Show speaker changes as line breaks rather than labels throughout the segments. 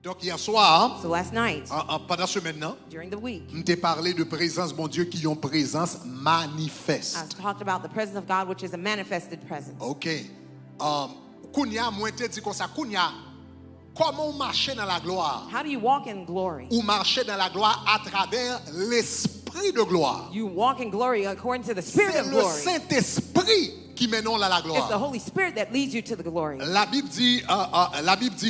Donc hier soir,
So last night,
pendant ce maintenant,
during the week,
on t'a parlé de présence, bon Dieu, qui ont présence manifeste.
I talked about the presence of God, which is a manifested presence.
Ok. Kounia, moi te dit comme ça, Kounia, comment marcher dans la gloire?
How do you walk in glory?
Ou marcher dans la gloire à travers l'esprit de gloire.
You walk in glory according to the Spirit
C'est
of
le
glory.
Saint-Esprit qui mène à la
It's the
gloire.
Holy Spirit that leads you to the glory.
La Bible dit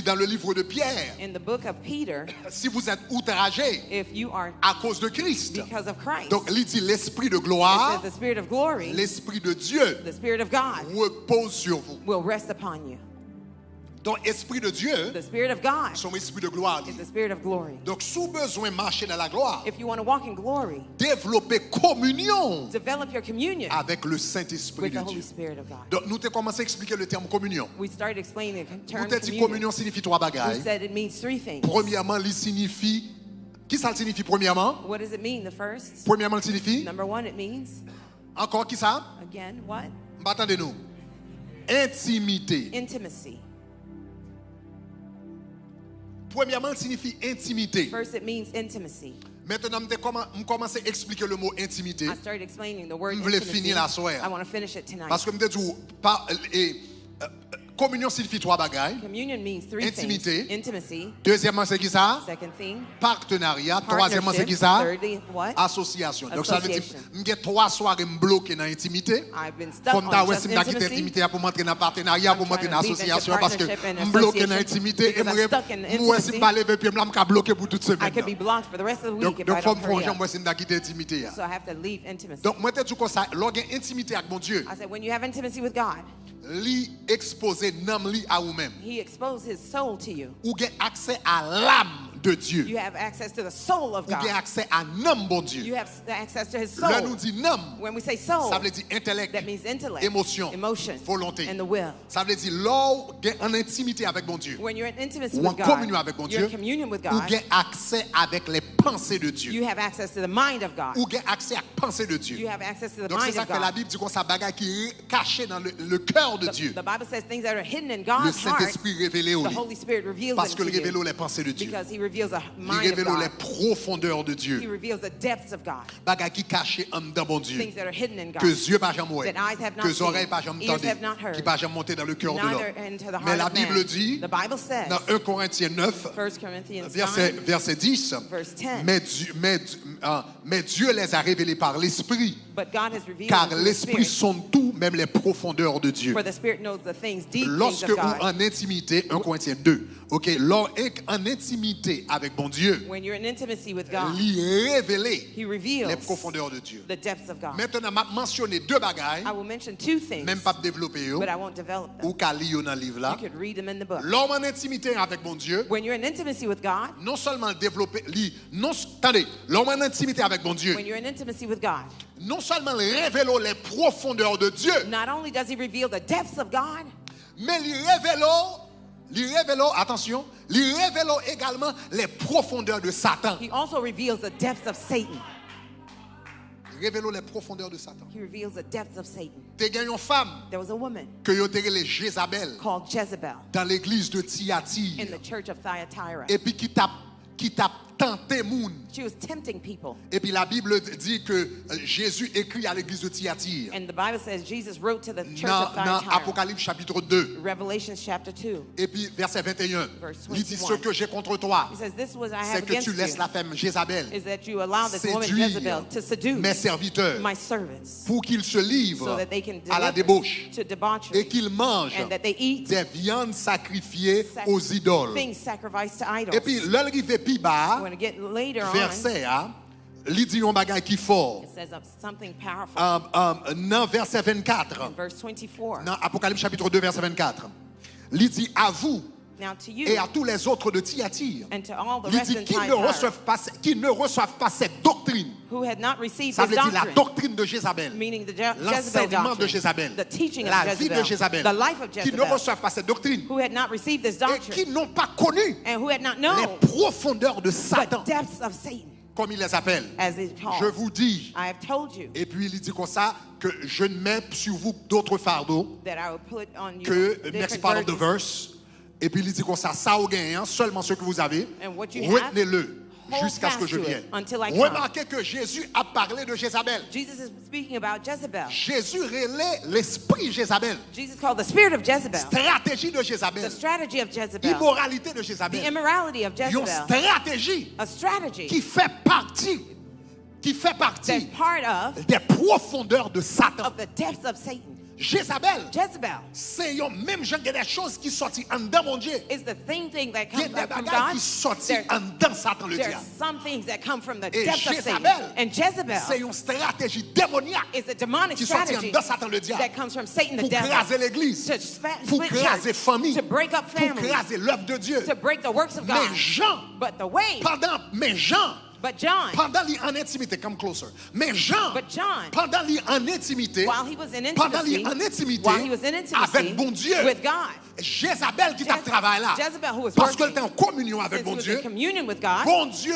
dans le livre de Pierre,
In the book of Peter,
si vous êtes outragés
if you are
à cause de Christ,
because of Christ,
donc il dit l'esprit de
it
gloire,
says the Spirit of glory,
l'esprit de Dieu
the Spirit of God,
repose sur vous.
will rest upon you.
Donc esprit de Dieu,
The Spirit of God
son esprit de gloire.
is the Spirit of glory.
Donc sous besoin de marcher dans la gloire,
If you want to walk in glory,
développer communion
develop your communion
avec le Saint-Esprit
with
de
the Holy
Dieu.
Spirit of God.
Donc nous t'ai commencé à expliquer le terme communion.
We started explaining the
Nous
term
t'ai dit
communion.
communion signifie trois
We
bagailles.
said it means three things.
Premièrement, il signifie. Qui ça signifie premièrement?
What does it mean? The first,
Premièrement, il signifie.
number one, it means,
Encore qui ça?
again, what?
Attendez-nous. Intimité.
Intimacy.
Premièrement, il signifie intimité.
First, it means intimacy.
Maintenant, je commence à expliquer le mot intimité.
I started explaining the word
Je voulais
intimacy.
finir la soirée.
I want to finish it tonight.
Parce que je dis, communion signifie trois bagailles.
Communion means three
Intimité.
things. Intimacy.
Deuxièmement, c'est qui ça?
Second thing,
Partenariat. Troisièmement, c'est qui
partnership.
ça?
Thirdly, what?
Association. Donc ça veut dire,
Association.
je suis 3 soirées bloquées dans l'intimité.
I've been stuck
Comme
on
ta
just
ouais,
intimacy.
intimité pour m'entrer dans le partenariat, pour
I'm
m'entrer
trying
dans
to leave into
l'association parce que
partnership and
je bloqué dans
association
l'intimité et
because I'm stuck in
moi si
intimacy.
je parle avec puis je bloqué pour toute
I
semaine.
could be blocked for the rest of the week if
Donc
I
faut
don't
me
hurry
faire
up.
moi si je quitter l'intimité.
So I have to leave intimacy.
Donc moi te dis comme ça, lorsque intimité avec mon Dieu,
I said, when you have intimacy with God,
li exposer nam li à vous-même.
He exposed His soul to you.
Ou gain accès à l'âme de Dieu.
You have access to the soul of
Ou gain
God.
accès à nam bon Dieu.
You have access to His
Là nous
soul.
dit nam,
When we say soul,
ça veut dire intellect,
that means intellect,
émotion,
emotion,
volonté.
and the will.
Ça veut dire lors en intimité avec mon Dieu.
When you're in intimacy
Ou en
with God,
communion avec mon
you're in
Dieu,
communion with
ou
God,
gain accès avec les pensées de Dieu.
you have access to the mind of God.
Ou gain accès à la pensée de Dieu.
You have access to the
Donc c'est
mind
ça
of
que la
God.
Bible dit qu'on s'est bagaille qui est caché dans le cœur de Dieu.
The Bible says things that are hidden in
Le
God's heart,
Saint-Esprit révélé au
the
lit.
Holy Spirit reveals
Parce que
them
le
to
révèle
you
les pensées de Dieu.
because He reveals the
Il
mind of
révèle les
God.
profondeurs de
He
Dieu.
reveals the depths of God,
Bagaille qui caché en dedans bon Dieu.
things that are hidden in God,
Que yeux pas jamais oué.
that eyes have not
Que
seen,
oreilles pas jamais
ears
entendu.
have not heard,
Qui pas jamais monté dans le cœur de
neither
l'homme.
into the
Mais
heart
la
of
Bible
man.
dit
The Bible says,
dans 1 Corinthiens 9,
1 Corinthians 9,
verset 10,
verse 10,
mais Dieu les a révélés par l'Esprit,
but God has revealed
car
them through the
l'Esprit
Spirit,
sonde tout, même les profondeurs de Dieu.
for the Spirit knows the things, deep things
Lorsque
of
ou
God.
en intimité, 1 Corinthiens 2, ok, en intimité avec bon Dieu,
When you're in intimacy with God,
lui révéler
He reveals
les profondeurs de Dieu.
the depths of God.
Maintenant, m'a mentionné deux bagailles,
I will mention two things,
même pas développer yo,
but I won't develop
ou
them.
qu'à lire dans le livre là.
You could read them in the book.
L'homme en intimité avec mon Dieu,
When you're in intimacy with God,
non seulement développer, attendez, l'homme en intimité avec mon Dieu,
when you're in intimacy with God,
non seulement révèle les profondeurs de Dieu,
not only does He reveal the depths of God,
mais il révèle, attention, il révèle également les profondeurs de Satan.
He also reveals the depths of Satan.
Il révèle les profondeurs de Satan.
He reveals the depths of Satan.
T'es gagné une femme
There was a woman
que yo te les Jézabel
called Jezebel
dans l'église de
in
Thyatire
the church of Thyatira.
et puis qui t'a tenté moun.
She was tempting people.
Et puis la Bible dit que Jésus écrit à l'église de Thyatire
And the Bible says Jesus wrote to the church of
dans
Thyatira.
Apocalypse chapitre 2
Revelation chapter 2.
et puis verset 21.
Verse
Il dit
21.
ce que j'ai contre toi,
He says, this was I
c'est
have
que tu
against
laisses
you,
la femme Jézabel
is that you allow this woman
séduire
Jezebel to seduce
mes serviteurs
my servants
pour qu'ils se livrent
so that they can
à la
deliver
débauche
to debauchery
et qu'ils mangent
and that they eat
des viandes sacrifiées aux idoles.
things sacrificed to idols.
Et puis l'arrivée plus bas,
When it get later on,
verset A, il dit un bagage qui fort.
it says of something powerful.
Dans verset 24,
In verse 24.
dans Apocalypse chapitre 2 verset 24, il dit à vous
Now to you
et à tous les autres de Thyatire,
and to all the
il
rest
dit
in
qu'ils
Thyatira
ne reçoivent pas cette doctrine.
who had not received
Ça
this
veut dire la
doctrine,
doctrine de Jézabel,
meaning the Jezebel
l'enseignement de
doctrine,
Jézabel,
the teaching
la
of
vie de Jézabel,
the life of
qui ne
Jezebel,
reçoivent pas cette doctrine
who had not received this
et
doctrine
qui n'ont pas connu
and who had not
les
known
profondeurs de
the
Satan,
depths of Satan,
comme il les appelle.
as it calls.
Je vous dis,
I have told you
et puis il dit comme ça, que je ne mets sur vous d'autres fardeaux
that I will put on you
que, next
different
part of the
burdens.
verse, Et puis il dit comme ça ou gagne, seulement ce que vous avez,
And what you have,
retenez-le
hold
jusqu'à ce que
fast
je
to it
vienne.
until I come.
Remarquez que Jésus a parlé de Jézabel.
Jesus is speaking about Jezebel.
Jésus relaie l'esprit Jézabel,
Jesus called the spirit of Jezebel,
stratégie de
the
Jézabel,
strategy of Jezebel,
immoralité de
the
Jézabel.
immorality of
Une
Jezebel,
stratégie
a strategy
qui fait partie
that's part of
des profondeurs de Satan.
the depths of Satan.
Jézabel,
Jezebel
c'est yon même genre de des choses qui sortent en dedans mon Dieu.
is the thing that
Il y a
comes
des
up from
bagages
God.
qui sortent
There-
en dedans Satan le
There's
diable.
some things that come from the
Et
depths of Satan.
Jézabel,
And Jezebel
c'est une stratégie démoniaque
is a demonic
qui sortit en
strategy
dedans Satan le diable
that comes from Satan the
pour
devil.
craser l'église,
To
pour
split
craser
church,
famille,
to break up
pour
families,
craser l'œuvre de Dieu.
to break the works of God.
Mais Jean,
But the way,
But
John,
pendant lui en intimité, come closer. Mais Jean,
But John,
pendant lui en intimité,
while he was in
pendant lui
intimacy,
en intimité,
while he was in intimacy
avec bon Dieu,
with God,
Jézabel qui t'a travaillé là,
Jezebel who was
parce qu'elle
working,
était en communion avec
since he
bon
was
Dieu,
in communion with God,
bon Dieu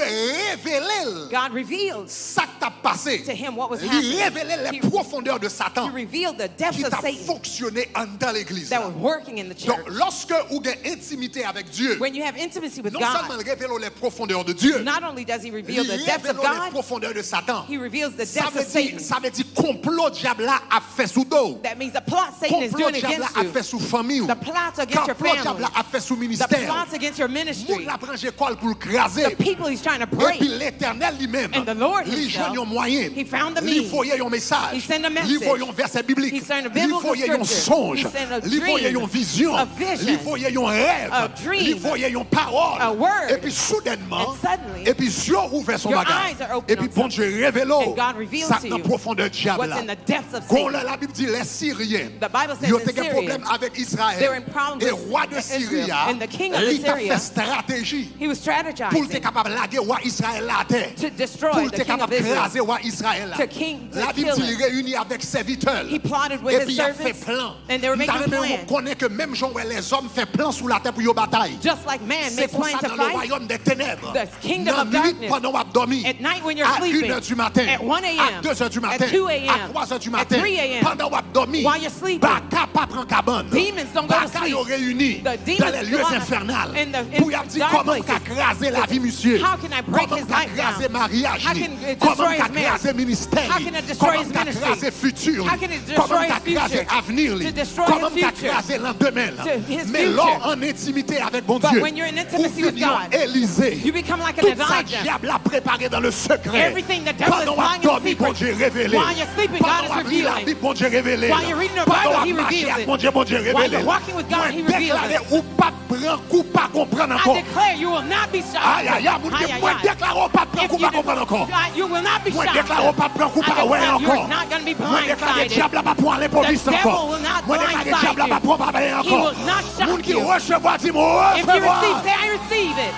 révélait
God revealed
ça qui t'a passé.
to him what was
Il
happening.
révélait les
He-
profondeurs de
He
Satan
revealed the depths
qui
of
t'a
Satan
fonctionné en dans l'église.
that was working in the
Donc,
church.
lorsque vous avez intimité avec Dieu,
When you have intimacy with
non seulement
God,
il révèle les profondeurs de Dieu,
not only does he
il
reveal the depths
révèle
of
les
God,
profondeurs de Satan.
he reveals the
Ça
depths
veut
of Satan.
dire, ça veut dire complot diable là a fait sous dos.
That means the plot Satan is
Complot
doing
diable là
against
a
you,
fait sous famille.
the plots against your
Complot diable
family,
là a fait sous
the
ministère.
plots against your
Moun
ministry,
la prend école pour le craser.
the people he's trying to
Et
break.
puis l'éternel lui-même,
And the Lord
il
himself,
joigne un moyen.
he found the
Il
means.
voyait un message.
He sent a
Il
message.
voyait un verset biblique.
He sent a
Il
biblical
voyait un
scripture.
songe.
He sent a
Il voyait
dream,
une vision.
a vision,
Il voyait un rêve.
a dream,
Il voyait une parole.
a word.
Et puis soudainement,
And suddenly,
et puis Dieu ouvert son
your
bagage.
eyes are open
Et puis
on
bon Dieu révèle
And God reveals
ça
to
dans
you
profondeur diable
what's
là.
in the depths of
Quand
Satan.
la Bible dit les Syriens,
The Bible says
ils ont
in
eu un
Syria,
problème avec
they were
Israël.
in problems
Et
with
roi de
Israel.
Syrie,
And the king of
il a
Syria,
fait stratégie
he was
pour être
strategizing
capable de laguer roi Israël là terre.
to destroy
Pour
the
être
king of
capable de
Israel.
craser roi Israël là.
To king- to
La Bible
kill
dit
him.
il réunit avec serviteurs.
He plotted with
Et
his
puis il a fait
servants,
plan.
and they were making
On
plans.
connaît que même genre les hommes font plan sous la terre pour y bataille.
Just like man
C'est
makes
pour
plans
ça
to
dans le
fight,
royaume des ténèbres.
the kingdom
Dans
of
la nuit
darkness,
pendant qu'on a dormi.
at night when you're
À
sleeping,
1h du matin.
at 1 a.m.,
À 2h du matin.
at 2 a.m.,
À 3h du
at
matin.
3 a.m.,
Pendant qu'on a dormi.
while you're sleeping,
Baka pas prend cabane.
demons don't go to
Baka
sleep.
yo réunis
The demons
dans les lieux
go out
infernales.
in the-
Pour y dire
dark
comment
places.
qu'a crasé la vie monsieur.
How can I break
Comment
his
qu'a
life
crasé
down?
mariage.
How can it
Comment
destroy
qu'a
his marriage?
crasé ministère.
How can it destroy
Comment
his
qu'a
ministry?
crasé futur.
How can it destroy
Comment
his
qu'a crasé
future?
avenir.
To destroy
Comment
his
qu'a
future.
crasé lendemain.
To his
Mais
future.
lors en intimité avec bon
But
Dieu.
when you're in intimacy with
ou finir
God,
Élisée.
you become like an
Tout ça
Elijah.
diable a préparé dans le secret.
Everything the devil is
Pendant qu'on a
lying in
dormi,
secret.
bon Dieu révélé.
While you're sleeping, God
Pendant
is
qu'on a lu la
revealing.
Bible, bon Dieu révélé.
While you're reading the
Pendant
Bible,
qu'on a
he
marché
reveals
avec
it.
bon Dieu
While
révélé.
you're walking with God,
Moi,
he reveals
déclaré
it.
ou pas prendre coup, pas comprendre
I
encore.
declare you will not be shocked.
Aïe, aïe, aïe, moi déclare ou pas prendre
If
coup,
you
pas comprendre encore.
you will not be
Moi
shocked.
déclare ou pas prendre coup,
I
pas ouais
declare
encore.
you're not going to be
Moi déclare le
blindsided.
diable n'a pas pour aller police
The devil
encore.
will not
Moi déclare le
blindside
diable n'a pas
you.
pour parler
He
encore.
will not shock
Moun qui
you.
recevoir, dis-moi,
If you receive,
recevoir.
say I receive it.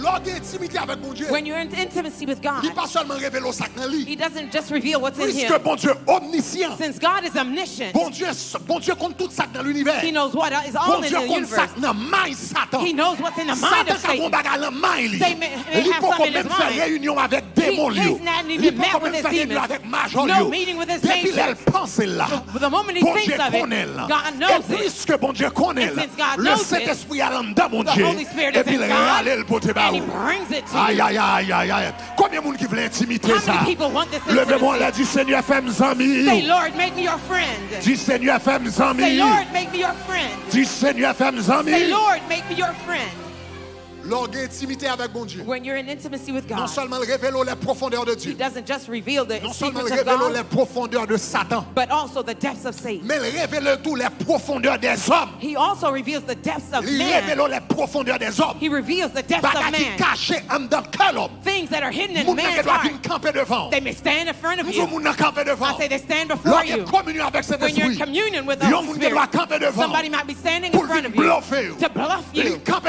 Lors d'intimité avec mon Dieu,
When you're in intimacy with God,
il pas seulement révéler au sac dans le lit.
he doesn't just reveal what's in
Puisque
him.
bon Dieu omniscient,
Since God is omniscient,
bon Dieu compte tout ça dans l'univers.
he knows what is all
Bon
in
Dieu
the
compte ça
universe.
dans maille Satan.
He knows what's in the mind
Satan
of
a bon
Satan.
bagage dans maille.
Satan may
Il
have
peut
something in
même
his
faire
mind.
réunion avec démons.
He's not even
Il peut
met
même
with his
faire réunion
demons.
avec major.
No meeting with his
Depuis
angels.
elle pense là.
The moment he
Bon
thinks
Dieu
of it,
connaît là.
God knows
Et
it.
puisque bon Dieu connaît
And
là,
since God
le
knows it,
Saint-Esprit a dans mon
The
Dieu.
Holy Spirit
Et
is
puis il
in God,
râle le poté
and he brings it to
Aïe,
you.
aïe, aïe, aïe, aïe. Combien de monde qui veut intimité
How
ça?
many people want this
Levez-moi
intimacy?
là du Seigneur, fais-moi amis.
Say, Lord, make me your friend.
Du Seigneur, fais-moi
Say,
amis.
Lord, make me your friend.
Du Seigneur, fais-moi
Say,
amis.
Lord, make me your friend.
Lors d'intimité avec bon Dieu,
When you're in intimacy with
non
God,
seulement il révèle les profondeurs de
he
Dieu,
doesn't just reveal the
non seulement il
secrets of
révèle les
God,
profondeurs de Satan,
but also the depths of Satan.
mais il révèle tous les profondeurs des hommes.
He also reveals the depths of
Il
man.
révèle les profondeurs des hommes.
He reveals the depths of
Bagages qui
man.
cachés en dedans quel homme.
Things that are hidden in
Moun qui
man's
doit
heart.
venir camper devant.
They may stand in front of
Nous
you.
moun nan camper devant.
I say they stand before
Lors de
you.
communion avec cet
When you're in
esprit.
communion with the
Yon
Holy
moun qui doit
Spirit,
camper devant.
somebody might be standing in
Pour
front of
venir
you
bluffer.
to bluff
Il
you.
camper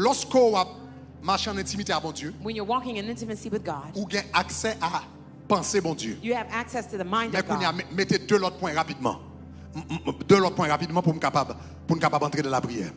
lorsqu'on va marcher en intimité avec bon Dieu,
When you're walking in intimacy with God,
ou gain accès à penser bon Dieu.
you have access to the mind
Mais
of
qu'on y a
God.
mettez deux autres points rapidement. Deux autres points rapidement pour nous capable entrer dans la prière.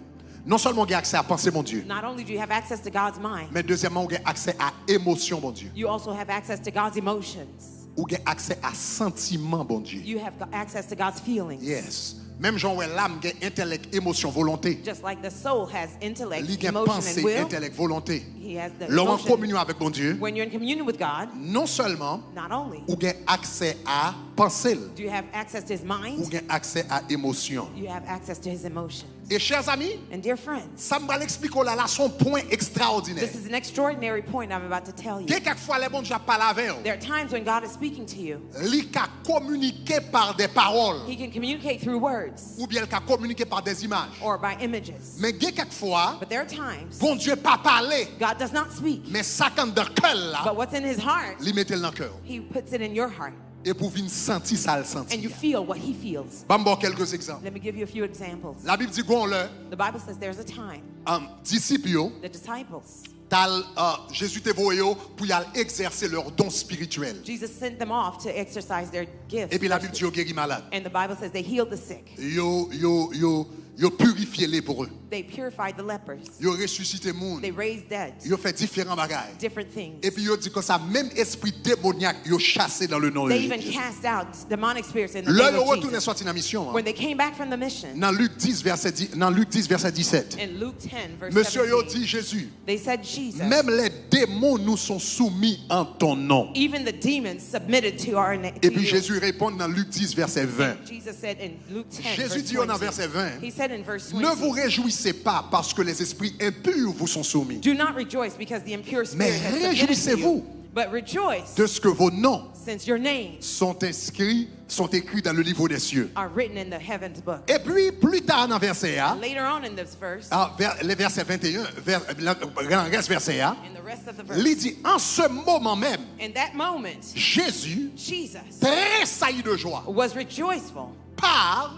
Non seulement on a accès à penser mon Dieu,
Not only do you have access to God's mind,
mais deuxièmement on a accès à émotion mon Dieu.
you also have access to God's emotions.
On a accès à sentiment bon Dieu.
You have access to God's feelings.
Yes. Même Jean l'âme a intellect, émotion, volonté.
Just like the soul has intellect,
Il a
emotion,
pensée,
and will,
intellect, volonté.
he has the
L'homme en
emotion.
communion avec bon Dieu,
When you're in communion with God,
non seulement
not only
on a accès à penser,
do you have access to his mind,
on a accès à émotion.
you have access to his emotions.
Et chers amis,
And dear friends,
ça me va l'expliquer là son point extraordinaire.
this is an extraordinary point I'm about to tell you.
Quelquefois les bons Dieu parlent avec vous.
There are times when God is speaking to you.
Il peut communiquer par des paroles
He can communicate through words
ou bien il peut communiquer par des images.
or by images.
Mais quelquefois,
But there are times
bon Dieu pas parler,
God does not speak.
mais ça quand dans le cœur là,
But what's in his heart,
il met dans le cœur.
he puts it in your heart.
Et pour venir sentir ça, le
And you
sentir.
feel what he feels.
Bon, quelques exemples.
Let me give you a few examples.
La Bible dit qu'on le
The Bible says there's a time
disciples,
the disciples,
Jésus te voyé pour y aller exercer leur don spirituel.
Jesus sent them off to exercise their gifts.
Et puis la Bible dit qu'ils guéri malade.
And the Bible says they healed the sick.
Yo purifié les pour eux.
They purified the lepers.
Yo ressuscité monde.
They raised dead.
Yo fait différents bagages.
Different things.
Et puis yo dit que ça même esprit démoniaque yo chassé dans le nom de
They even
Jésus.
cast out demonic spirits in the
Là
name
yo
of
retourné
Jesus.
sorti dans mission.
When they came back from the mission,
Dans Luc 10 verset 17.
in Luke 10, verse
Monsieur yo
17,
dit Jésus,
they said, Jesus,
même les démons nous sont soumis en ton nom.
even the demons submitted to our name.
Et puis Jésus répond dans Luc 10 verset 20.
Jesus said in Luke 10,
Jésus
verse
dit en
20,
verset 20,
he said in verse
ne
20,
vous réjouissez pas parce que les esprits impurs vous sont soumis,
do not rejoice because the impure
mais
spirit has submitted to
réjouissez-vous
you, but rejoice
de ce que vos noms
since your names
sont écrits dans le livre des cieux.
are written in the heavens book.
Et puis plus tard dans verset A,
Later on in this verse,
les versets 21, reste verset A,
in the rest of the
il
verse,
dit en ce moment même,
in that moment,
Jésus
Jesus
tressaillit de joie
was rejoiceful
par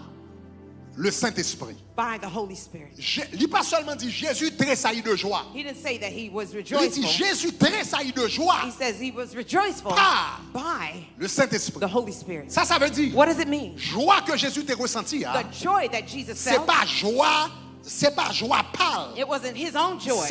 le Saint-Esprit.
by the Holy Spirit.
Il n'a pas seulement dit Jésus tressaillit de joie.
He didn't say that he was
Il dit
rejoiceful.
Jésus tressaillit de joie
He says he was rejoiceful
par
by
le Saint-Esprit.
the Holy Spirit.
Ça veut dire
What does it mean?
joie que Jésus t'a ressenti.
The joy that Jesus
C'est
felt,
pas joie, c'est pas joie pâle.
it wasn't his own joy.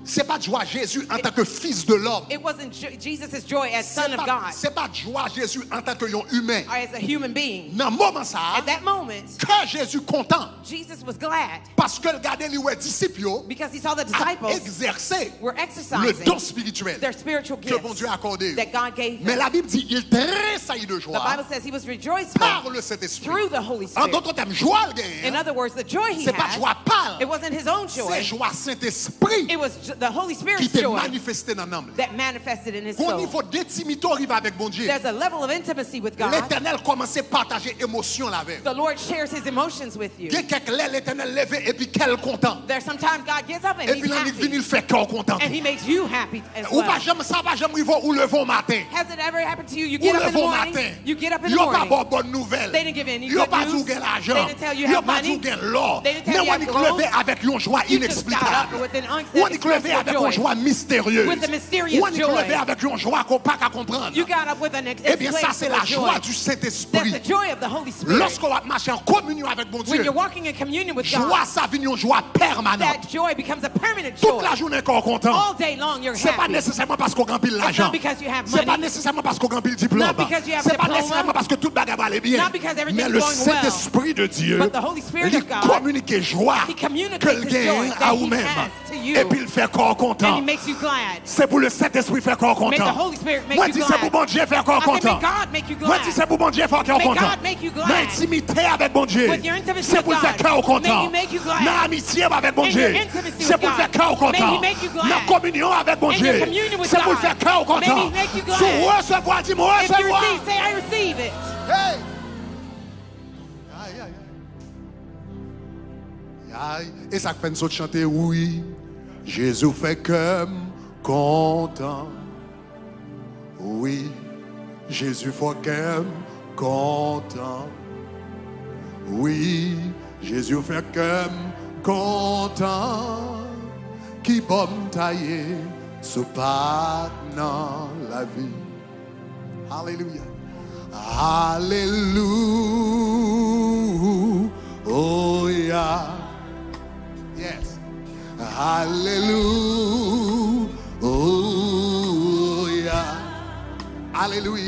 C'est pas joie Jésus en tant que fils de l'homme.
It wasn't Jesus' joy as son of God
C'est pas joie Jésus en tant que humain.
or as a human being.
Dans le moment ça,
At that moment,
que Jésus content
Jesus was glad
parce que le gardait les disciples
because he saw the
à
disciples
exercer
were
le
exercising
don spirituel
their spiritual
que bon
gifts
Dieu a accordé.
that God gave
Mais
them.
la Bible dit il tressaillit de
The
joie
Bible says he was rejoiceful
par le Saint-Esprit.
through the Holy
En
Spirit.
d'autres termes, joie le gagne.
In other words, the joy he
C'est pas
had,
joie pâle.
it wasn't his own
C'est
joy.
joie Saint-Esprit
It was the Holy
qui
Spirit's
t'est
joy
manifesté dans l'âme.
that manifested in his
Au
soul.
niveau d'intimité arrive avec bon Dieu.
There's a level of intimacy with God.
L'Éternel commence à partager émotion avec.
The Lord shares his emotions with you.
Il y a quelques lèvres, l'Éternel levé et puis quel content.
There's sometimes God gets up and
Et
he's
puis là il vient
happy.
il fait cœur content.
And he makes you happy as
Ou
well.
pas jamais ça va jamais arriver ou levons matin.
Has it ever happened to you? You
Ou
get up in the
levons
morning.
matin.
You get up in the
Yo pas
morning.
bonne nouvelle.
They didn't give you any
Yo
good
pas
news.
dit gain l'argent.
They didn't tell you
Yo
have
pas
money.
dit gain l'or.
They didn't tell
Mais
you
on
have
est
gold.
levé avec une joie
You just got up
inexplicable.
with an
On est levé avec
inexpressible
une
joy.
joie mystérieuse.
With a mysterious
On est
joy.
levé avec une joie qu'on pas qu'à comprendre.
You got up with an
Eh bien ça c'est la
inexplicable
joie
joy.
du
That's
Saint-Esprit.
the joy of the Holy Spirit.
Lorsqu'on va marcher en communion avec mon
When
Dieu,
you're walking in communion with
joie
God,
ça vient une joie permanente.
that joy becomes a permanent
Toute
joy.
la journée qu'on est content.
All day long you're
C'est pas
happy.
nécessairement parce qu'on remplit
It's
l'argent.
not because you have
C'est pas
money.
nécessairement parce qu'on remplit le diplôme.
Not because you have
C'est pas
diploma.
nécessairement parce que tout bagarre va aller bien.
Not because everything's
Mais le
going well.
Saint-Esprit de Dieu,
But the Holy Spirit
il
of God,
communique joie
He communicates
que le
his joy
gagne
that
à
he
vous-même.
has to you.
Et puis il fait corps
And
content.
he makes you glad.
C'est pour le Saint-Esprit faire corps
May the
content.
Holy Spirit make
Moi
you
dis c'est pour
glad.
bon Dieu faire corps
I said,
content.
may God make you
Moi
glad.
dis c'est pour bon Dieu faire cœur
May
content.
God make you glad.
Dans l'intimité avec bon Dieu,
With your intimacy
c'est
with
pour le faire
God,
cœur
may
content.
He make you glad.
Dans l'amitié avec bon
In
Dieu,
your intimacy
c'est
with
pour le faire
God,
cœur
may
content.
He make you glad.
Dans la communion avec bon
In
Dieu,
your communion with
c'est pour le
God,
faire cœur
may
content.
He make you glad.
Sous recevoir, dis-moi
If you
recevoir.
receive, say I receive it.
Hey! Aïe, aïe, aïe. Aïe. Et ça fait nous autres chanter, oui, Jésus fait comme content. Oui, Jésus fait comme content. Oui, Jésus fait comme content. Qui bon taillé, ce pas dans la vie. Alléluia. Alléluia.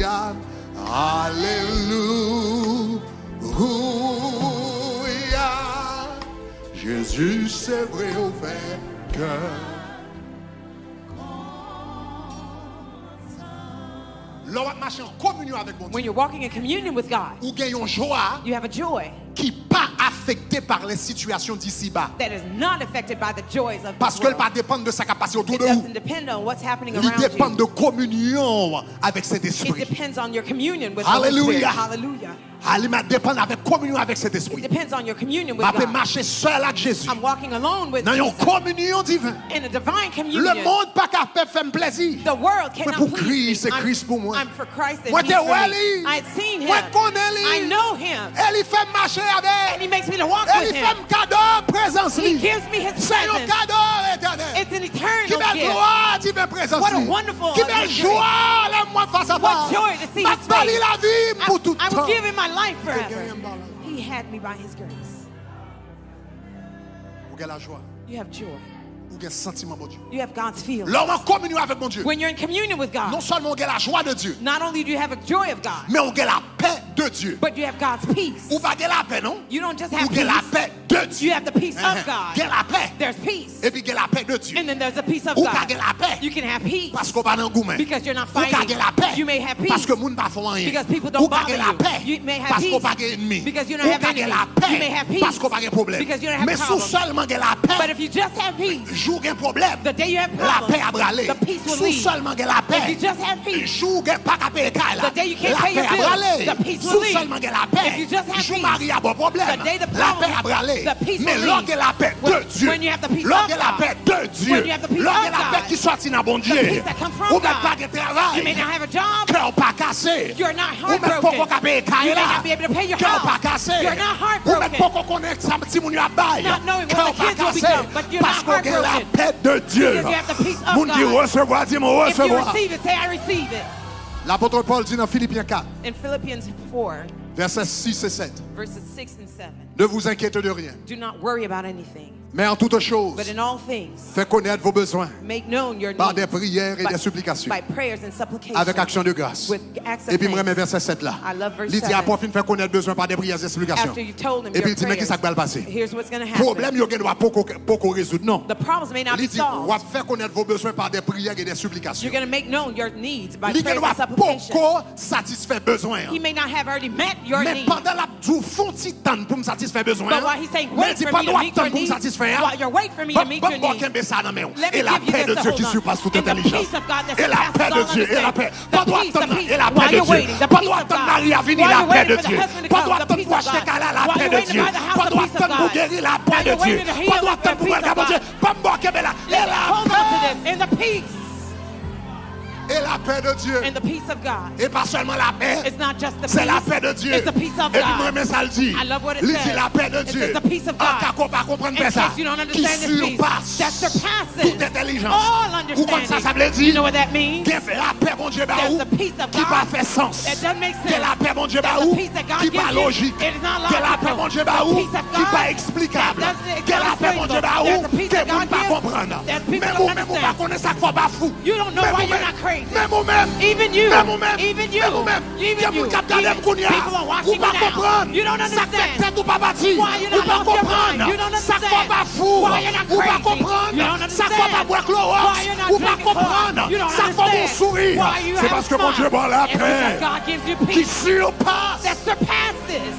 Alléluia. Alléluia. Jésus, c'est vrai au vainqueur. Lorsque marche en communion avec mon Dieu,
When you're walking in communion with God,
ou gagne une joie
you have a joy
qui pas affecté par les situations d'ici-bas.
that is not affected by the joys of
Parce
this
qu'elle
world.
va dépendre de sa capacité autour
It
de vous.
doesn't depend on what's happening
Il
around
dépend
you.
de communion avec cet
It
esprit.
depends on your communion with the Holy
Hallelujah.
Spirit. Hallelujah.
Elle dépend avec communion avec cet
It
esprit.
depends on your communion with
Je peux
God.
marcher seul avec Jésus.
I'm walking alone with
Dans une
Jesus
communion divine.
in a divine
Le
communion.
monde pas capable de faire plaisir.
The world
Mais
cannot
pour
please
Christ, c'est
me.
Christ pour moi.
I'm for Christ and
Moi,
He's
t'es
for me.
Wally.
I had seen Him.
Moi, je connais lui.
I know Him.
Elle fait marcher
And
avec.
He makes me to walk
Elle
with
fait
Him.
un cadeau présence.
He gives me His
C'est un
presence.
cadeau éternel.
It's an
Qui
eternal
belle
gift.
gloire, qui belle présence.
What a wonderful
Qui belle
victory.
joie, là, moi, face à
What
face.
joy to see
Ma
His
bali
face.
la vie pour tout
I
temps.
would give Him my life forever.
Gagne un ballon.
He had me by His grace.
Vous avez la joie.
You have joy.
Vous avez un sentiment, mon Dieu.
You have God's feeling.
L'homme en communion avec mon Dieu.
When you're in communion with
Non
God,
seulement vous avez la joie de Dieu,
not only do you have a joy of God,
mais vous avez la paix de Dieu.
but you have God's peace.
Vous n'avez pas la paix, non?
You don't just
Vous
have
avez la
peace.
paix de Dieu.
You have the peace of
Vous
God.
avez la paix.
There's peace.
Et puis vous avez la paix de Dieu.
And then there's a peace of
Vous
God.
avez la paix.
You can have peace
Parce qu'on va dans le gourmet.
because you're not
Vous
fighting.
avez la paix.
You may have peace
Parce que moun pas font rien.
because people
Vous
don't bother
avez la
you.
paix.
You may have
Parce qu'on
peace
pas ennemi.
because you don't
Vous
have
avez
enemies.
la
You may have
paix.
peace
Parce qu'on pas de problème.
because you don't have
Mais sous
problems.
seulement vous avez la
But
paix,
if you just have peace,
jour un problème.
the day you have
La
problems,
paix a bralé.
the peace will
Sous
leave.
seulement vous avez la
If you
paix.
just have peace,
Jour pas qu'à payer la
the day you can't pay
paix
your
a
bills,
bralé.
the peace will
Sous
leave.
seulement vous avez la
If you
paix.
just have
Jour
peace,
mari a bon problème.
the day the
La
problem,
paix a bralé.
the peace
Mais
will
lorsque
leave.
la paix de Dieu,
When you have the peace
lorsque
of
la
God,
paix de Dieu,
when you have the peace
lorsque
of
la paix
God,
qui sortit dans bon Dieu,
peace that comes from
ou même
God.
pas de travail,
You may not have a job.
cœur pas cassé.
You're not
Ou même pas
heartbroken.
qu'à payer
You may
là.
not be able to pay your
Cœur pas
house.
cassé.
You're not
Ou même
heartbroken.
pas qu'on connaît ça petit moun a bail.
Not knowing what
Cœur
the
pas
kids will
cassé.
become, but you're
Parce
not
qu'on a la
heartbroken.
paix de Dieu.
Because you have the peace of
Moun dit
God.
recevoir, dis-moi
If you
recevoir.
receive it, say, I receive it.
L'apôtre Paul dit dans Philippiens 4,
In Philippians 4,
versets 6 et 7.
verses 6 and 7,
Ne vous inquiétez de rien,
do not worry about anything,
mais en toutes choses,
but in all things,
faites connaître vos besoins
make known your
par
needs
des prières et
by,
des supplications,
by prayers and supplications,
avec action de grâce.
with acts of
Et puis, moi,
thanks.
verset 7 là.
I love verse
Il dit,
7.
après, fin, fait connaître besoin par des prières et des supplications.
After you told him
Et puis,
your
il dit, mais qui ça
prayers,
va passer?
here's what's going to happen.
Problème, il ne doit pas résoudre, non.
The problems may not
Il
be
dit, on va
solved.
faire connaître vos besoins par des prières et des supplications.
You're going to make known your needs by
Il ne
prayers
doit
and supplications.
pas satisfaire besoin.
He may not have already met your
Mais
needs,
pendant la tour, font il temps pour me satisfaire besoin.
but while he's saying,
Mais il
wait
dit,
for
pas
me to
droit
meet
temps
your
pour me
needs,
satisfaire.
while you're waiting for me to meet your needs, let me
Et la
give you
paix de
this
Dieu
to
qui
hold on.
surpasse toute
And the
intelligence.
peace of God that
Et la
surpasses
paix de
all
Dieu, et la paix.
understanding.
Pas
The
droit
peace,
temps,
the peace.
et la
While
paix de
you're
Dieu.
waiting, the
Pas
peace
droit
of
temps,
God.
Marie a venir
While
la
you're
paix de
waiting for the
Dieu.
husband to
Pas
come,
droit
the
temps
peace
pour
of
acheter
God.
Kala la
While
paix
you're
de
waiting to
Dieu.
buy the house,
Pas
the
droit
peace of
temps pour
God.
guérir la paix
While
de
you're
Dieu.
waiting to
Pas
heal
droit
the
temps pour
peace of
regarder.
God.
Pas me boquer, mais là. Et la
Hold on to
paix.
this. And the peace.
Et la paix de Dieu.
And the peace of God.
Et pas seulement la paix.
It's not just the
C'est la
peace.
paix de Dieu.
It's the peace of
Et puis moi,
God.
mais ça le dit.
I love what it
Il
says.
dit la paix de
It
Dieu.
says the peace of
En
God.
cas qu'on pas comprendre
In
ça.
case you don't
Qui
understand this peace,
surpasse
that surpasses
toute intelligence.
all
Ou comme ça
understanding.
veut dire.
You know what that means?
Qui fait la paix, mon Dieu, bah
There's
où?
the peace of
Qui
God
va faire sens.
that doesn't make
Que
sense.
la paix, mon Dieu, bah
There's
où?
the peace that God
Qui
gives
pas
you.
logique.
It is not
Que la paix,
logical.
mon Dieu, bah
The
où?
peace of
Qui
God
pas explicable.
that doesn't-
Que la paix, mon Dieu, bah où?
There's the peace
Que
that
moun
God
pas
gives
comprendre.
that people
Même
don't
ou même ou pas
understand.
connaître ça faut pas fou.
You don't know
Même
why
ou
you're
même.
not crazy.
Même ou même.
Even you.
Même ou même.
Even you.
Même ou même.
Even
Que moun
you.
kap gade
Even
m'kounia.
people are
Ou
watching
pas
you now.
comprendre.
You don't
Ça fait
understand.
tête ou pas bâti.
Why you're
Ou
not
pas
off your
comprendre.
mind. You don't
Ça
understand.
faut pas fou.
Why you're not
Ou pas
crazy.
comprendre.
You don't
Ça faut
understand.
pas boire
Why
Clorox.
you're not
Ou pas
drinking
comprendre.
Clorox. You don't
Ça faut bon
understand.
sourire.
Why you
C'est
have
parce
a
que mon
smile.
Dieu bon la
It's because
paix
God gives you
qui
peace
surpasse
that surpasses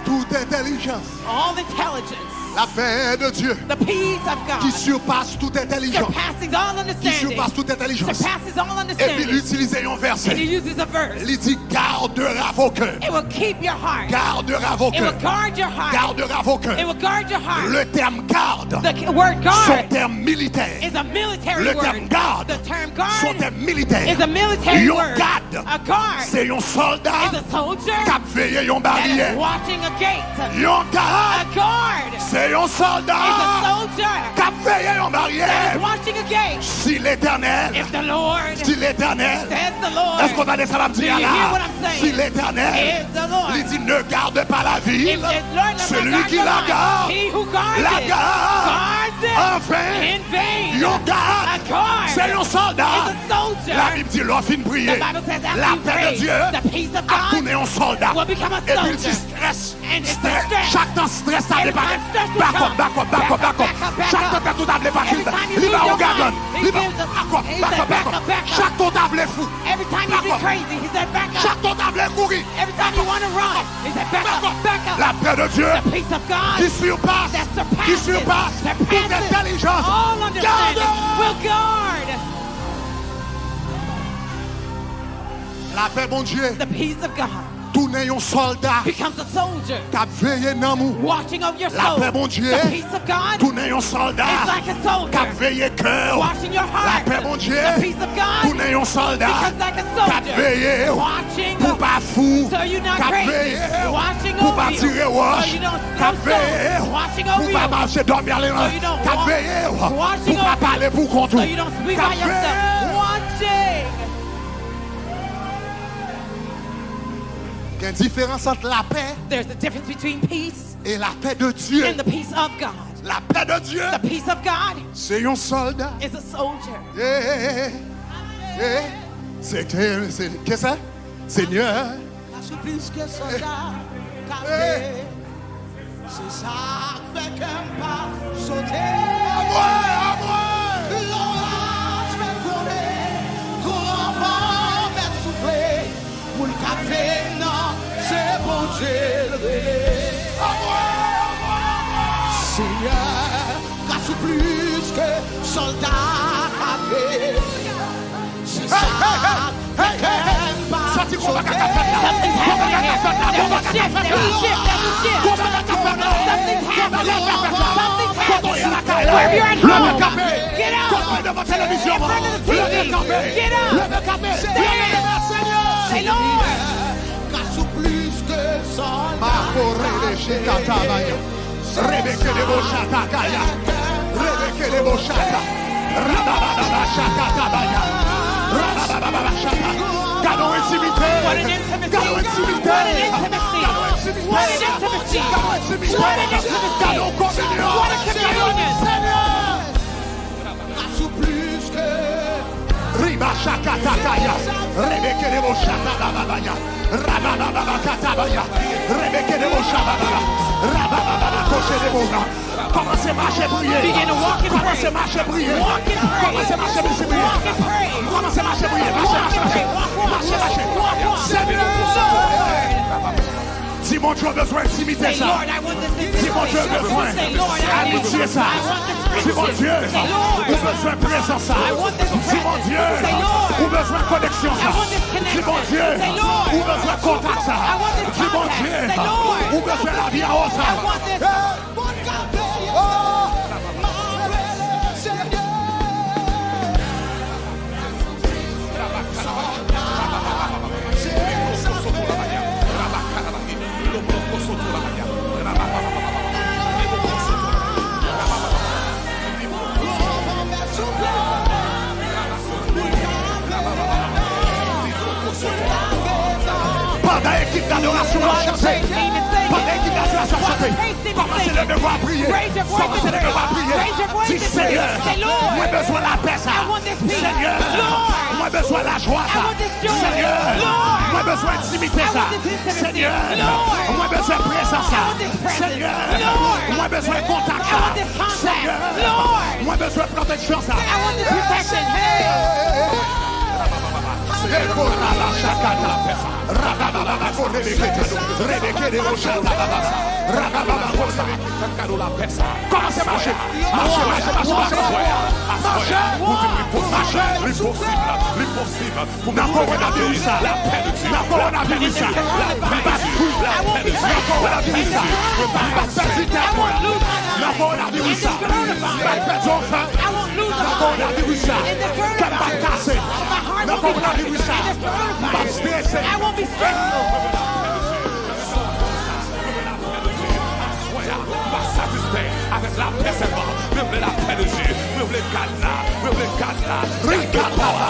toute intelligence.
all intelligence.
La paix de Dieu
The peace of
qui
God
surpasse toute intelligence.
surpassing all
Qui
understanding.
surpasse toute intelligence.
Surpasses all
Et puis
understanding.
il utilise un
And he
verset.
uses a verse.
Il dit gardera vos cœurs.
It will keep your heart.
Gardera vos
It will
cœurs.
guard your heart.
Gardera vos
It
cœurs.
will guard your heart.
Le terme garde,
The word
son
guard
terme militaire.
is a military
Le
word.
terme garde,
The term
son
guard
terme militaire.
is a military
Yon
word.
garde,
A guard
c'est un soldat
is a soldier
qui veille yon
that is
barrière.
watching a gate.
Yon
A
garde,
guard
c'est un
is
soldat
a soldier
qui veille yon
that
barrière.
is watching a gate.
Si l'éternel,
If the Lord
si l'éternel,
says the Lord,
est-ce qu'on va dire ça va me dire
Do you
là?
hear what I'm saying?
Si l'éternel,
if the Lord,
il dit ne garde pas la
if
ville,
the Lord does not
celui
guard
qui
your
la
life,
garde,
he who guards
la
it,
garde.
guards wasted
en vain.
in vain.
Yon
A
garde,
guard
c'est un soldat.
is a soldier.
La Bible dit, l'offre
The
prier.
Bible says
La
after you
paix de
pray,
Dieu
the peace of
a
God
tourné en soldat.
will become a
Et puis il
soldier.
dit stress.
And it's
Stress.
the stress.
Chaque temps stress, ça
Every
débarque.
time stress will
Back up,
come.
back up, back up, back up.
Back
Chaque
up.
temps que tout a débarqué,
Every time you
il va
lose
au
your
gagon.
mind, he
Il va
gives us-
back up,
he
back
said,
up, back
back
up.
up, back up.
Chaque temps t'as voulu fou.
Every time you
Back
get
up.
crazy, he said, back up.
Chaque temps t'as voulu courir.
Every time you want to run, he said, back up, back up.
La paix de Dieu
The peace of God
qui surpasse,
that
qui
surpasses,
surpasse toute intelligence.
all understanding
Garde.
will guard.
La paix, mon Dieu,
The peace of God
tourner un soldat
becomes a soldier
qui a veillé dans nous.
watching over your
La
soul.
paix, mon Dieu,
The peace of God
tourner un
is
soldat
like a
qui a
soldier
veillé cœur.
watching your
La
heart.
paix, mon Dieu,
The peace of God
tourner un soldat
becomes like a
qui a
soldier
veillé
watching
pour pas fou,
so you're not
qui a
crazy,
veillé
watching
pour
over
pas
you,
tirer
so
roche,
you don't
qui a
throw
veillé
stones, watching
pour
over
pas
you,
marcher dormir les
so you don't
qui a
walk,
veillé
watching
pour pas
over
parler pour contre
so you don't speak
qui a
by yourself,
veillé.
watching.
Il y a une différence entre la paix
There's a difference between peace
et la paix de Dieu.
and the peace of God.
La paix de Dieu,
The peace of God
c'est un soldat.
is a soldier.
C'est qu'est-ce que c'est? Seigneur.
C'est plus que soldat, café. C'est ça qui fait qu'un pas sauter. L'orage fait couler, courant vent fait souffler. Pour le café, non, c'est bon Dieu le relais. Seigneur, casse plus que soldat, café. C'est ça qui fait qu'un pas
Something's happening here. There's a shift. There's a shift. There's a shift. Something's happening. Something's happening. Wherever you're at home, get out. In front of the TV. Get out. Say, Lord.
Casse plus que soldat.
Makorele shikatabaya. Rebeke de boshata kaya. Rebeke de boshata. Rabababa shakatabaya. Rabababa shaka. Gardons intimité.
What an intimacy.
Gardons intimité.
What an intimacy. What an intimacy. What an intimacy.
Gardons communion.
What a communion.
Casse plus que
Riba shakatakaya. Rebeke de boshata babaya. Rabababa katabaya. Rebeke de boshata babaya. Rabababa koche de boga. Commencez à marcher prier.
Begin to walk in
Commencez à
praise.
marcher prier.
Walk in praise.
Commencez à marcher prier.
Walk in praise.
Commencez à marcher prier.
Walk in praise. Walk.
Seigneur.
Lord.
Si mon Dieu a besoin d'intimité
Say,
ça.
Lord, I want this
Si mon Dieu a besoin
Say, Lord, I need
d'amitié ça.
I want this
Si mon
friendship.
Dieu
Say,
a
Lord,
besoin de présence ça.
I want this
Si mon
presence.
Dieu
Say, Lord,
a besoin de connexion ça.
I want this
Si
connection.
mon Dieu
Say, Lord,
a besoin de contact ça.
I want this
Si mon
contact.
Dieu
Say, Lord,
a besoin de la vie à haut ça.
I want this.
bon café. Seigneur.
Pendant l'équipe d'adoration à chanter. Pendant l'équipe d'adoration à chanter. Commencez le devoir à prier. Commencez le devoir à prier. Dis Seigneur, moi besoin de la paix ça. Seigneur, moi besoin de la joie ça. Seigneur, moi besoin d'intimité ça. Seigneur, moi besoin de présence ça. Seigneur, moi besoin de contact ça. Seigneur, moi besoin de protection ça.
I want this protection. Hey.
Commencez à marcher.
I won't lose my mind. In this coronavirus. My heart won't be broken. In this coronavirus. I won't be stressful.
Avec la paix, c'est bon. Même la paix de Dieu. Même les cadenas. Même les cadenas.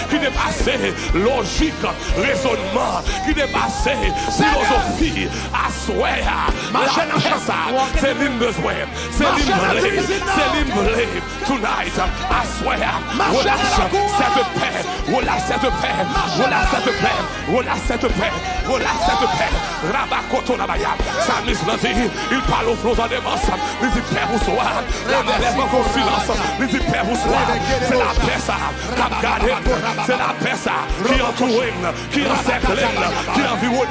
qui dépassait logique, raisonnement, qui dépassait philosophie, assoir, c'est l'imbesoin, c'est l'imblé, tonight, assoir, relâche cette paix, relâche cette paix, relâche cette paix, relâche cette paix, relâche cette paix, Rabakoto Nabaya, Samis Nazi, il parle aux flots en démence, les hyper vous soir, la lèvre en silence, les hyper vous soir, c'est la paix ça, c'est la paix ça, qui entoure, qui encercle, qui environne,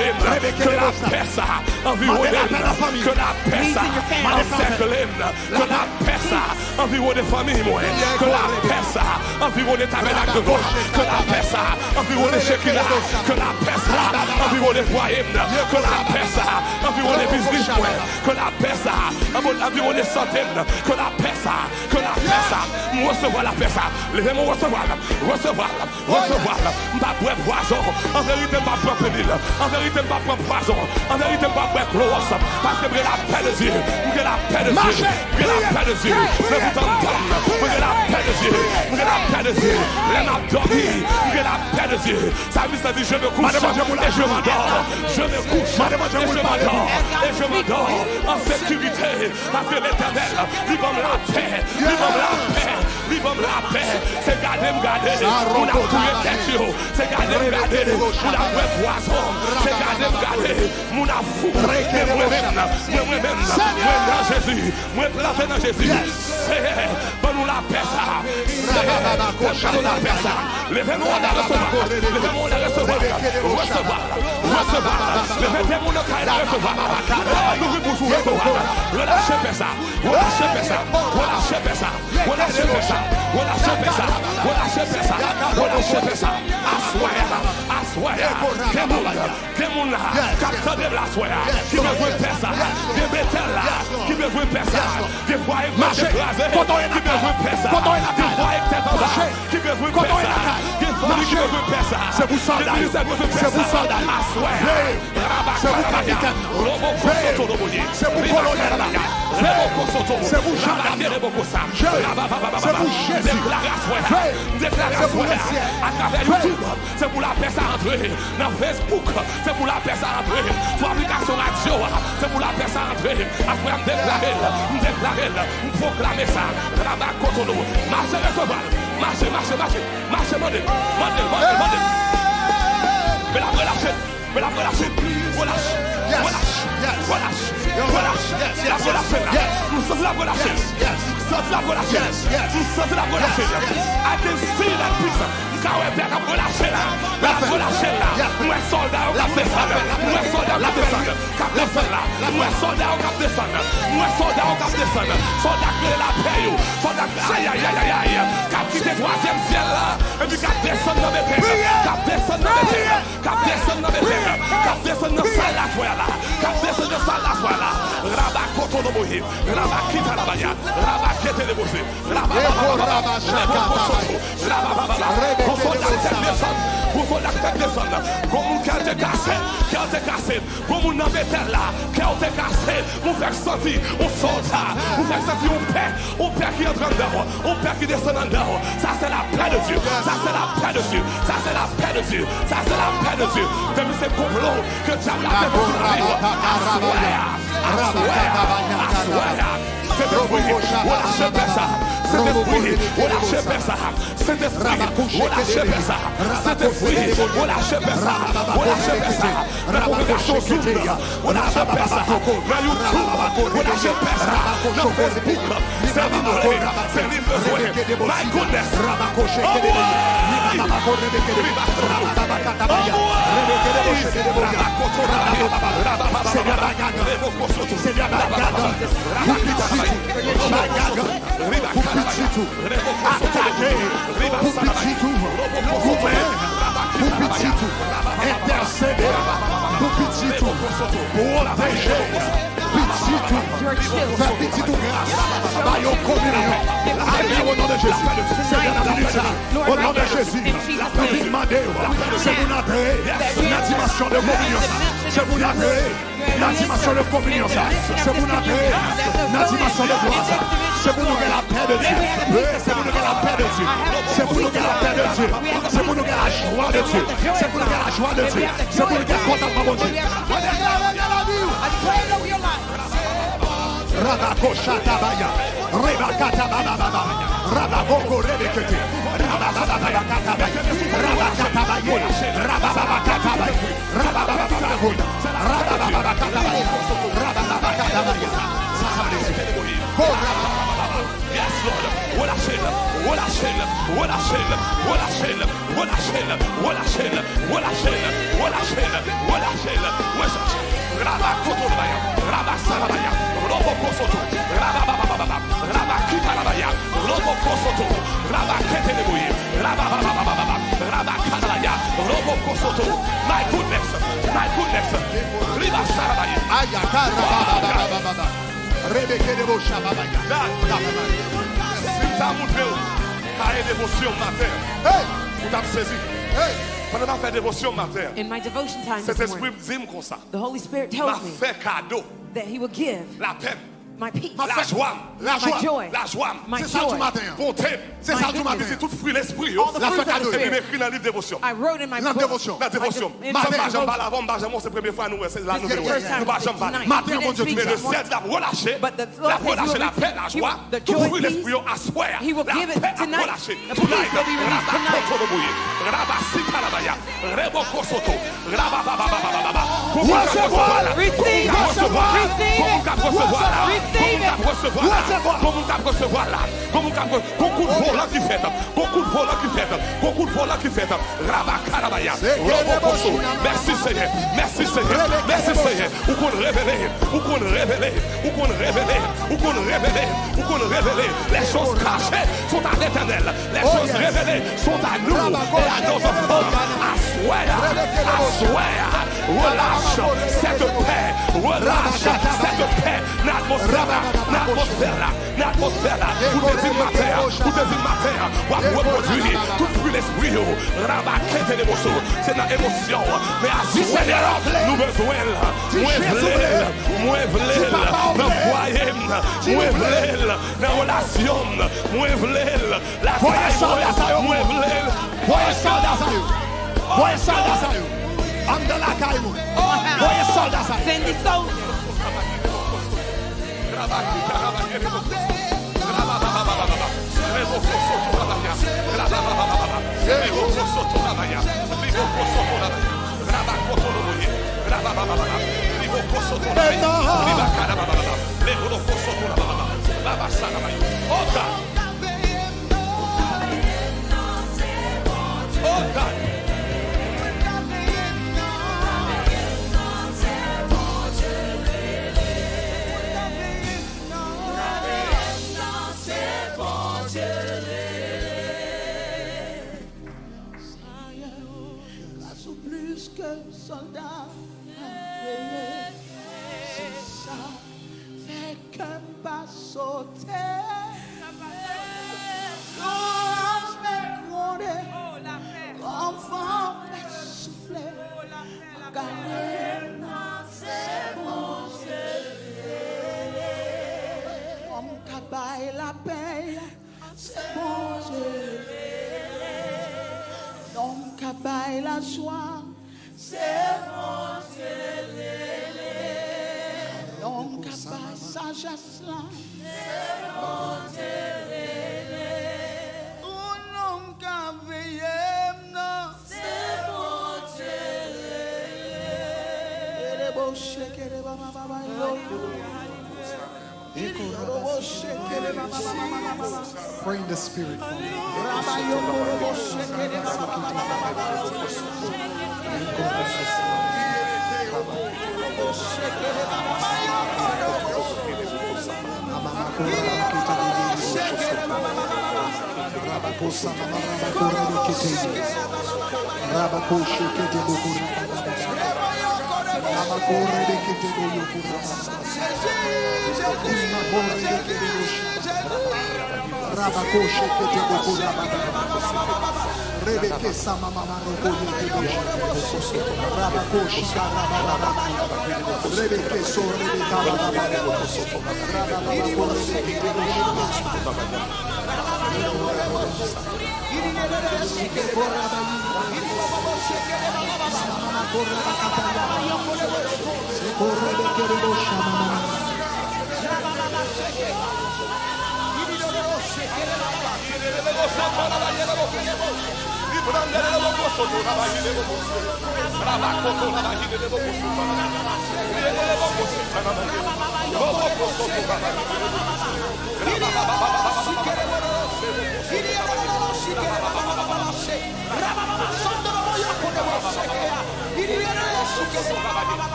que la paix ça, environne, que la paix ça, encercle, que la paix ça, environne des familles, que la paix ça, environne des tabernacles de gauche, que la paix ça, environne des Shekinah, que la paix ça, environne des foyers, que la paix ça, environne des business, que la paix ça, environne des centaines, que la paix ça, recevoir la paix ça, levez-moi recevoir, ma boîte poison, en vérité ma propre péril, en vérité ma propre poison, en vérité ma propre close, parce que j'ai la paix de Dieu, j'ai la paix de Dieu, j'ai la paix de Dieu, j'ai la paix de Dieu, j'ai la paix de Dieu, les m'a dormi, j'ai la paix de Dieu, ça veut dire je me couche et je m'endors, je me couche et je m'endors en sécurité, parce que l'Éternel, lui donne la paix, lui donne la paix, lui donne la paix, c'est garder, on a tué tête, c'est garder, on a fait poisson, c'est garder, on a fou, moi-même, dans Jésus, moi planté dans Jésus, c'est pour nous la paix ça, c'est pour nous la paix ça, levez-moi à recevoir, levez-moi à recevoir, nous pour recevoir, relâchez paix ça, c'est vous soldat, c'est vous colonel, c'est vous à travers YouTube, c'est pour la paix à entrer. Dans Facebook, c'est pour la paix à entrer. Sur l'application radio, c'est pour la paix à entrer. Après, on déclare, on proclame ça. Marchez, recevoir. Marchez, mandez. Mais la relâche. Nous sommes la relâche. I can see that piece. Quand on est relâché là, nous sommes soldats au cap descendre, nous sommes soldats au cap descendre, soldats qui la paix, soldats aïe, cap quitter troisième ciel là, et puis cap descendre dans les terres, cap descendre dans salle la soirée là, cap descendre dans salle la soirée là, Rabakoto no bohi, Rabakita la baya, Rabakete le bosi, Comme on a te cassé, cassé. Comme on a métal là, cœur t'est cassé. On fait sentir, on soldat. On fait sentir on père qui entre en dedans. On père qui descend en dedans. Ça c'est la paix de Dieu. Ça c'est la paix de Dieu. Ça c'est la paix de Dieu. Ça c'est la paix de Dieu. Depuis ces complots que diable a fait pour la vie. C'est esprit, on lâche ça. C'est esprit, on lâche ça. C'est esprit, on lâche ça. C'est esprit, on lâche ça. On lâche ça. La congrégation Zoom, on lâche ça. La YouTube, on lâche ça. La Facebook, c'est l'ignoré, c'est l'ignoré. My goodness.
intercéder pour petit tout, protéger petit tout, faire petit tout grâce, par une communion. Allez au nom de Jésus, au nom de Jésus, nous vous demandez, c'est vous entrer dans la dimension de communion, c'est vous entrer dans la dimension de communion, c'est vous entrer dans la dimension de gloire, c'est pour nous que la paix de Dieu, c'est pour nous que la paix de Dieu, c'est pour nous que la paix de Dieu, c'est pour nous que la joie de Dieu, c'est pour nous que la joie de Dieu, c'est pour nous que le contentement de Dieu. Rabakochatabaya, Rebakatababa, Rababoko Rebekete, Rabababakatabaya, Rabakatabaya, Rabababakatabaya, Rabababakatabaya, Rabababakatabaya, Rabababakatabaya.
Yes, Lord. What I said, what I said, what I said, what I said, what I said, what I said, what I said, what I said, what I said, what I said. Rabba Kotorabaya, Rabba Sarabaya, Robo Kosoto, Rabba Baba, Rabba Kitarabaya, Robo Kosoto, Rabba Ketenebuye, Rabba Baba, Rabba Kataraya, Robo Kosoto. My goodness, Riba Sarabaya.
Ayakara Baba. Rebeke de Boshabaya.
Si tu as montré ta dévotion matin, vous t'avez saisi. Pendant que je fais dévotion matin,
In my devotion time
cet
this
esprit
morning,
dit comme ça.
the Holy Spirit
M'a
tells me
fait cadeau
that He will give
la paix,
my peace,
la joie,
La
my joy,
la joie.
my
C'est ça du
joy.
matin.
Bonté.
C'est ça du matin.
C'est tout fruit l'esprit.
All the
La
fruit
fête
of
cadeau.
the
Et puis
Spirit.
m'écrit dans le livre dévotion.
I wrote in my
La
book.
dévotion.
La dévotion.
In
Ça
my
va
devotion.
jamais avant, Benjamin, c'est la première fois nous, c'est la
This is the
nouvelle.
first time
Nous va jamais
tonight.
Matin,
We
bon Dieu,
didn't
tout
speak
ça.
this
Mais le ciel l'a relâché.
But the
La
Lord
relâché,
says
la paix, la joie.
the
Tout
joy,
fruit
peace,
l'esprit à soi.
He will
La
give it
paix a
tonight.
relâché.
The peace will be released tonight.
Rabasikarabaya, Rebokosoto, Rababababababa.
Recevoir.
Receive it.
Recevoir.
Receive
Comment
it.
qu'à recevoir là?
Receive it.
Comment qu'à recevoir là? Comment qu'à recevoir là? Comment qu'à beaucoup de volant qui fait, beaucoup de volant qui fait, beaucoup de volant qui fait. Rabakarabaya, Robokoso. Merci Seigneur, merci Seigneur, merci Seigneur. Où qu'on révélé, où qu'on révélé, où qu'on révélé, où qu'on révélé, où qu'on révélé. Les choses cachées sont à l'Éternel. Les choses révélées sont à nous et à nos enfants. Assoir, relâche cette paix, relâche cette paix. L'atmosphère là, pour te dire matin, on va reproduire tout fruit l'esprit, rabaquer l'émotion, c'est la émotion, mais assoir, nous besoin, moins v'l'el, dans foyer, moins v'l'el, dans relation, moins v'l'el, la taille, moins v'l'el.
Voyez soldat ça you. Voyez soldat ça you. En de la caille. Voyez soldat ça.
Send the soldiers.
Oh God.
Plus que soldat, c'est ça, fait qu'un pas sauter. L'ange m'est grondé, enfant m'est soufflé, gagné. c'est la joie. C'est mon l'homme qui a pas sagesse là. Un homme qui a veillé non. C'est mon
Pray in the spirit for me.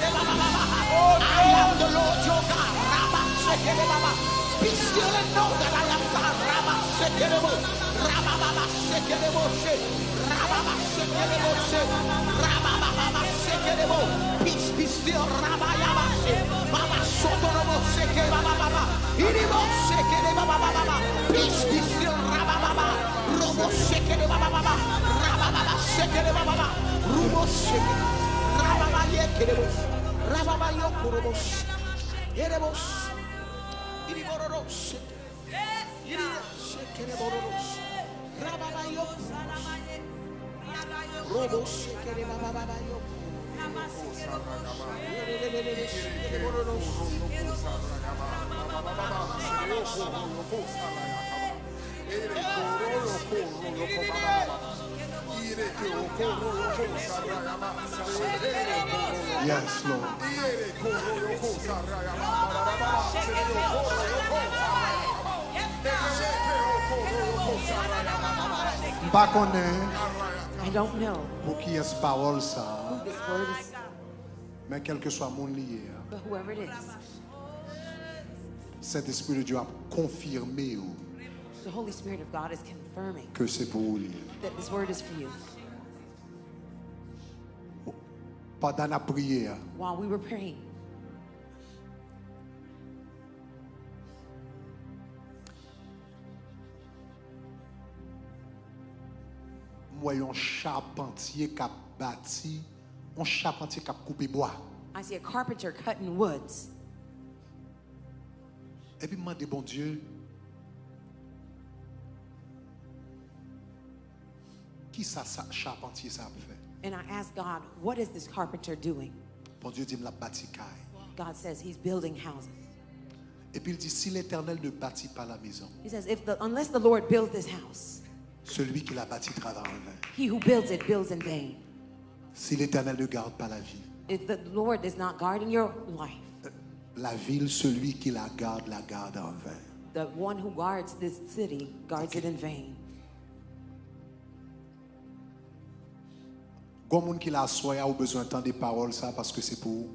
I am the Lord your God. Be still and know that I am God. Peace be still. Peace be still.
Yes, Lord.
I don't know
Pour qui est-ce parole ça?
who this word is,
Mais quel que soit mon lié,
but whoever it is,
cet esprit de Dieu a confirmé
the Holy Spirit of God is confirming
que c'est pour vous.
that this word is for you.
Pendant la prière,
While we were praying,
moi un charpentier qui a bâti, un charpentier qui a coupé bois.
I see a carpenter cutting woods.
Et puis demandez bon Dieu, qui ça charpentier ça a fait?
And I asked God, what is this carpenter doing?
Bon Dieu dit me la bâti caille.
God says he's building houses.
Et puis il dit si l'Éternel ne bâtit pas la maison,
He says, unless the Lord builds this house,
celui qui l'a bâti travaille en vain.
he who builds it builds in vain.
Si l'Éternel ne garde pas la ville,
If the Lord is not guarding your life,
la ville, celui qui la garde en vain.
the one who guards this city guards it in vain.
Quand moun qui la soya ou besoin d'entendre des paroles ça parce que c'est pour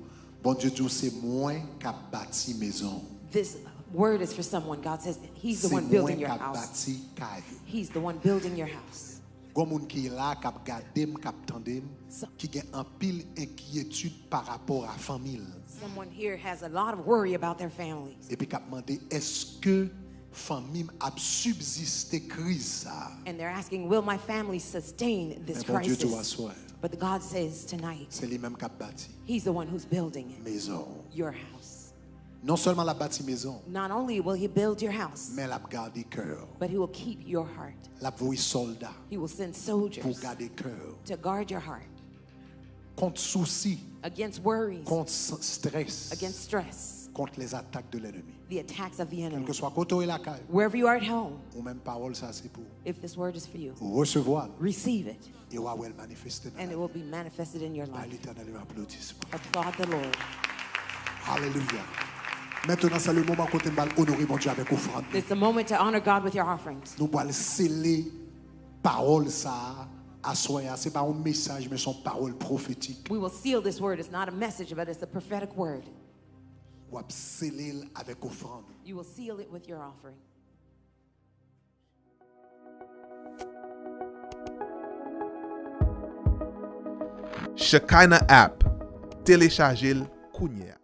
bon Dieu dit c'est moi qui a bâti maison.
This word is for someone. God says he's the
C'est
one
moi
building
qui
your
a
house.
bâti caille.
He's the one building your house.
Gon moun qui est là, k'ap gade, k'ap tande, qui gen un pile inquiétude par rapport à famille.
Someone here has a lot of worry about their families.
Et puis k'ap demandé est-ce que famille a subsisté crise ça?
And they're asking, will my family sustain this
Mais bon Dieu doit
crisis?
asseoir.
But God says tonight,
C'est lui-même qui a bâti
He's the one who's building it,
maison.
your house.
Non seulement la bâti maison,
Not only will He build your house,
mais l'a gardé cœur.
but He will keep your heart.
L'a voulu soldat
He will send
pour
soldiers
garder cœur.
to guard your heart
Contre soucis,
against worries,
contre stress,
against stress,
contre les attaques de l'ennemi.
the attacks of the
Quel
enemy.
que soit côté la caille,
Wherever you are at home,
ou même parole ça c'est pour
if this word is for you,
recevoir
receive it,
et va le manifester dans
and
la
it will be manifested in your
Par
life.
l'Éternel un applaudissement.
Applaud the Lord.
Alléluia. Maintenant c'est le moment où on va honorer mon Dieu avec offrande.
It's the moment to honor God with your offerings.
Nous allons sceller parole ça à soi. C'est pas un message mais son parole prophétique.
We will seal this word. It's not a message, but it's a prophetic word.
Ou à sceller avec offrande.
You will seal it with your offering.
Shekinah app, téléchargez-le kounya.